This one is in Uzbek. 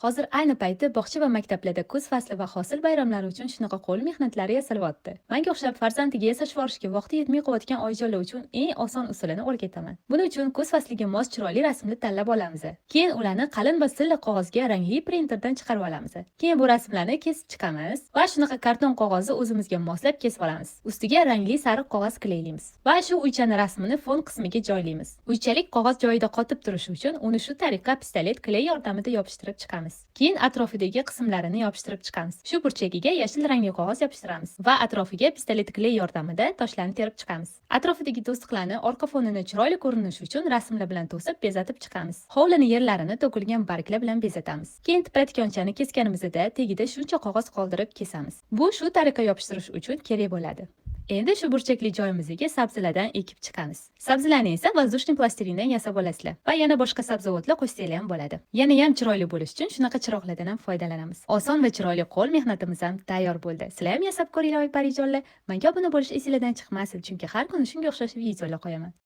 Hozir ayni payti bog'cha va maktablarda kuz fasli va hosil bayramlari uchun shunaqa qo'l mehnatlari yasalyapti. Menga o'xshab farzandiga yashash borishga vaqti yetmay qolayotgan oilalar uchun eng oson usulini o'rgataman. Buning uchun kuz fasliga mos chiroyli rasmni tanlab olamiz. Keyin ularni qalin va silliq qog'ozga rangli printerdan chiqarib olamiz. Keyin bu rasmlarni kesib chiqamiz va shunaqa karton qog'ozni o'zimizga moslab kesib olamiz. Ustiga rangli sariq qog'oz kleylaymiz va shu uychani rasmini fon qismiga joylaymiz. Uychalik qog'oz joyida qotib turishi uchun uni shu tariqa pistolet kley yordamida yopishtirib chiqamiz. Keyin atrofidagi qismlarini yopishtirib chiqamiz. Shu burchagiga yashil rangli qog'oz yopishtiramiz va atrofiga pistolet kley yordamida toshlarni terib chiqamiz. Atrofidagi to'siqlarni orqa fonini chiroyli ko'rinishi uchun rasmlar bilan to'sib bezatib chiqamiz. Hovlini yerlarini to'kilgan barglar bilan bezatamiz. Keyin tipratikonchani kesganimizda tagida shuncha qog'oz qoldirib kesamiz. Bu shu tariqa yopishtirish uchun kerak bo'ladi. Endi shu burchakli joyimizga sabzilardan ekib chiqamiz. Sabzilarni esa воздушный plastilindan yasab olasizlar va yana boshqa sabzavotlar qo'shsanglar ham bo'ladi. Yana ham chiroyli bo'lish uchun shunaqa chiroqlardan ham foydalanamiz. Oson va chiroyli qo'l mehnatimiz ham tayyor bo'ldi. Sizlar ham yasab ko'ringlar, oy parijonlar. Menga obuna bo'lish esingizdan chiqmasin, chunki har kuni shunga o'xshash videolar qo'yaman.